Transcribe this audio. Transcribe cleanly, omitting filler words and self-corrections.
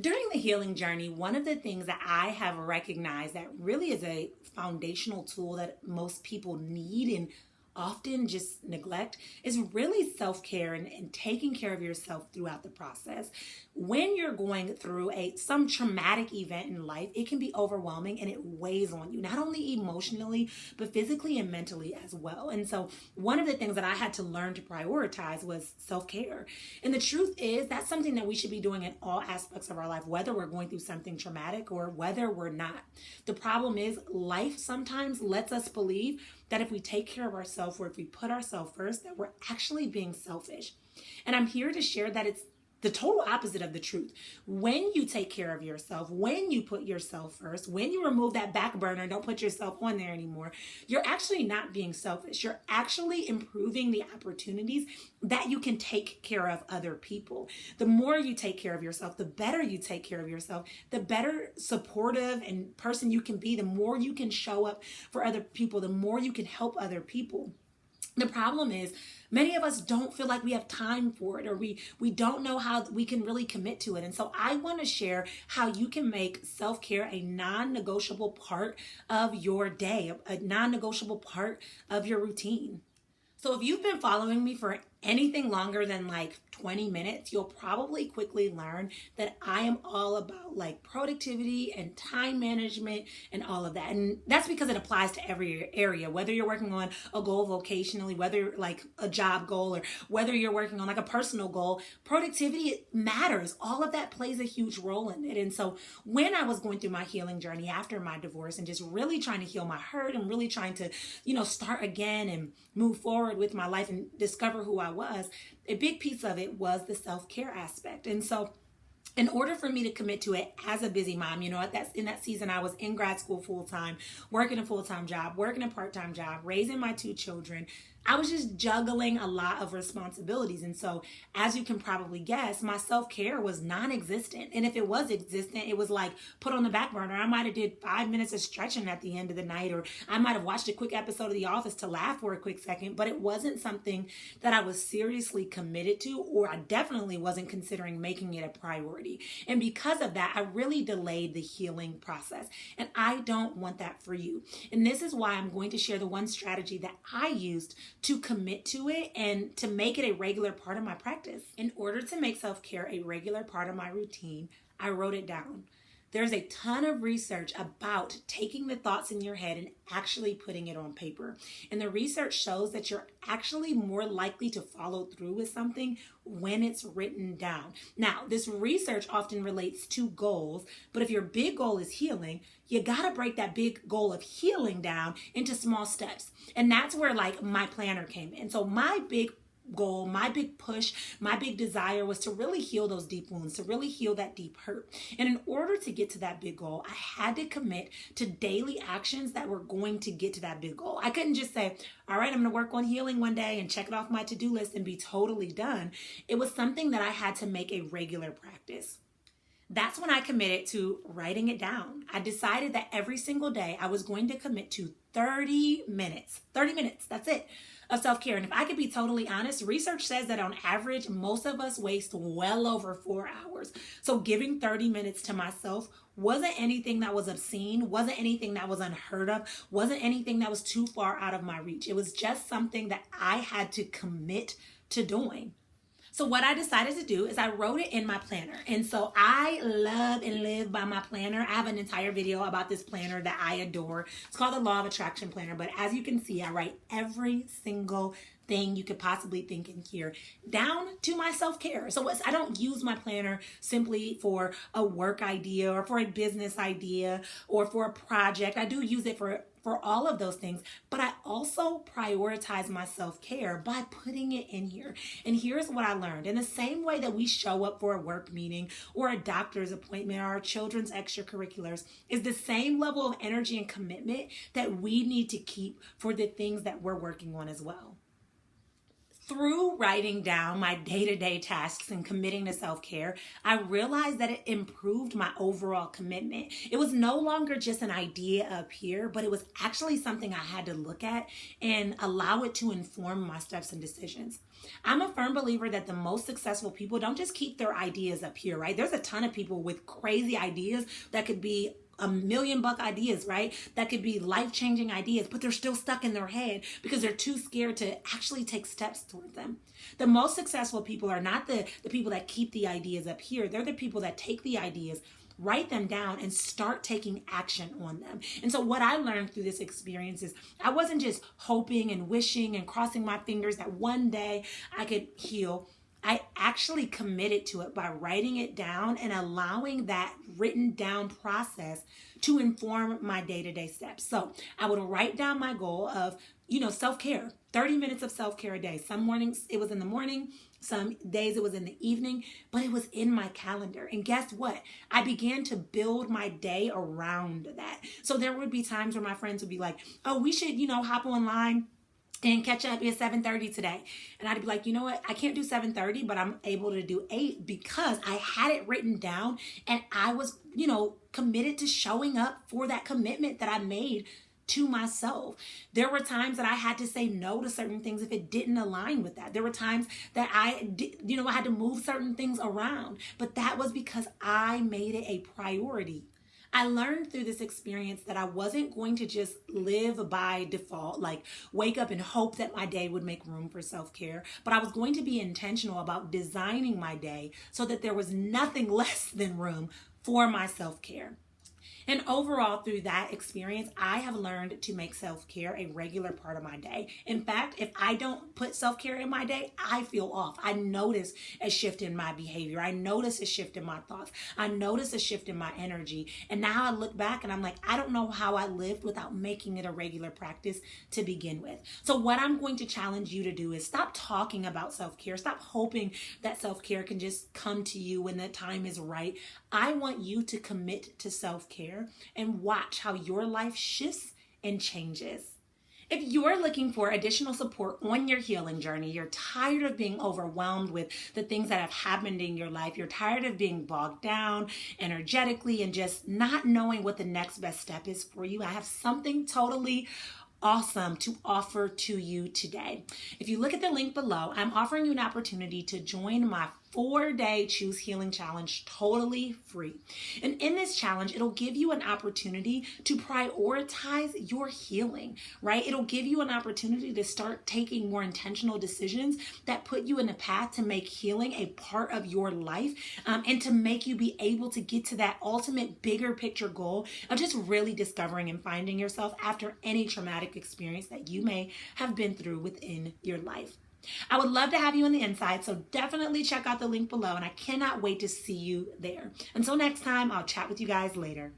During the healing journey, one of the things that I have recognized that really is a foundational tool that most people need and often just neglect is really self-care and taking care of yourself throughout the process. When you're going through a some traumatic event in life, it can be overwhelming and it weighs on you, not only emotionally, but physically and mentally as well. And so one of the things that I had to learn to prioritize was self-care. And the truth is that's something that we should be doing in all aspects of our life, whether we're going through something traumatic or whether we're not. The problem is life sometimes lets us believe that if we take care of ourselves or if we put ourselves first, that we're actually being selfish. And I'm here to share that it's the total opposite of the truth. When you take care of yourself, when you put yourself first, when you remove that back burner, don't put yourself on there anymore, you're actually not being selfish. You're actually improving the opportunities that you can take care of other people. The more you take care of yourself, the better you take care of yourself, the better supportive and person you can be, the more you can show up for other people, the more you can help other people. The problem is many of us don't feel like we have time for it, or we don't know how we can really commit to it. And so I want to share how you can make self-care a non-negotiable part of your day, a non-negotiable part of your routine. So if you've been following me for anything longer than like 20 minutes, you'll probably quickly learn that I am all about like productivity and time management and all of that. And that's because it applies to every area, whether you're working on a goal vocationally, whether like a job goal, or whether you're working on like a personal goal, productivity it matters. All of that plays a huge role in it. And so when I was going through my healing journey after my divorce and just really trying to heal my hurt and really trying to, start again and move forward with my life and discover who I was, a big piece of it was the self-care aspect. And so in order for me to commit to it as a busy mom, that's in that season I was in grad school full-time, working a full-time job, working a part-time job, raising my two children. I was just juggling a lot of responsibilities. And so, as you can probably guess, my self-care was non-existent. And if it was existent, it was like put on the back burner. I might have did 5 minutes of stretching at the end of the night, or I might have watched a quick episode of The Office to laugh for a quick second, but it wasn't something that I was seriously committed to, or I definitely wasn't considering making it a priority. And because of that, I really delayed the healing process. And I don't want that for you. And this is why I'm going to share the one strategy that I used to commit to it and to make it a regular part of my practice. In order to make self-care a regular part of my routine, I wrote it down. There's a ton of research about taking the thoughts in your head and actually putting it on paper. And the research shows that you're actually more likely to follow through with something when it's written down. Now, this research often relates to goals, but if your big goal is healing, you gotta break that big goal of healing down into small steps. And that's where like my planner came in. So my big goal, my big push, my big desire was to really heal those deep wounds, to really heal that deep hurt. And in order to get to that big goal, I had to commit to daily actions that were going to get to that big goal. I couldn't just say, all right, I'm going to work on healing one day and check it off my to-do list and be totally done. It was something that I had to make a regular practice. That's when I committed to writing it down. I decided that every single day I was going to commit to 30 minutes, that's it, of self-care. And if I could be totally honest, research says that on average, most of us waste well over 4 hours. So giving 30 minutes to myself wasn't anything that was obscene, wasn't anything that was unheard of, wasn't anything that was too far out of my reach. It was just something that I had to commit to doing. So what I decided to do is I wrote it in my planner. And so I love and live by my planner. I have an entire video about this planner that I adore. It's called the Law of Attraction Planner. But as you can see, I write every single thing you could possibly think in here down to my self-care. So I don't use my planner simply for a work idea or for a business idea or for a project. I do use it for all of those things, but I also prioritize my self-care by putting it in here. And here's what I learned. In the same way that we show up for a work meeting or a doctor's appointment or our children's extracurriculars is the same level of energy and commitment that we need to keep for the things that we're working on as well. Through writing down my day-to-day tasks and committing to self-care, I realized that it improved my overall commitment. It was no longer just an idea up here, but it was actually something I had to look at and allow it to inform my steps and decisions. I'm a firm believer that the most successful people don't just keep their ideas up here, right? There's a ton of people with crazy ideas that could be $1 million ideas, right? That could be life-changing ideas, but they're still stuck in their head because they're too scared to actually take steps towards them. The most successful people are not the people that keep the ideas up here. They're the people that take the ideas, write them down, and start taking action on them. And so what I learned through this experience is I wasn't just hoping and wishing and crossing my fingers that one day I could heal. I actually committed to it by writing it down and allowing that written down process to inform my day-to-day steps. So I would write down my goal of, self-care, 30 minutes of self-care a day. Some mornings it was in the morning, some days it was in the evening, but it was in my calendar. And guess what? I began to build my day around that. So there would be times where my friends would be like, oh, we should, hop online and catch up at 7:30 today. And I'd be like, you know what? I can't do 7:30, but I'm able to do 8 because I had it written down and I was, committed to showing up for that commitment that I made to myself. There were times that I had to say no to certain things if it didn't align with that. There were times that I had to move certain things around, but that was because I made it a priority. I learned through this experience that I wasn't going to just live by default, like wake up and hope that my day would make room for self-care, but I was going to be intentional about designing my day so that there was nothing less than room for my self-care. And overall, through that experience, I have learned to make self-care a regular part of my day. In fact, if I don't put self-care in my day, I feel off. I notice a shift in my behavior. I notice a shift in my thoughts. I notice a shift in my energy. And now I look back and I'm like, I don't know how I lived without making it a regular practice to begin with. So what I'm going to challenge you to do is stop talking about self-care. Stop hoping that self-care can just come to you when the time is right. I want you to commit to self-care and watch how your life shifts and changes. If you're looking for additional support on your healing journey, you're tired of being overwhelmed with the things that have happened in your life, you're tired of being bogged down energetically and just not knowing what the next best step is for you, I have something totally awesome to offer to you today. If you look at the link below, I'm offering you an opportunity to join my 4-day Choose Healing Challenge totally free. And in this challenge, it'll give you an opportunity to prioritize your healing, right? It'll give you an opportunity to start taking more intentional decisions that put you in a path to make healing a part of your life, and to make you be able to get to that ultimate bigger picture goal of just really discovering and finding yourself after any traumatic experience that you may have been through within your life. I would love to have you on the inside, so definitely check out the link below, and I cannot wait to see you there. Until next time, I'll chat with you guys later.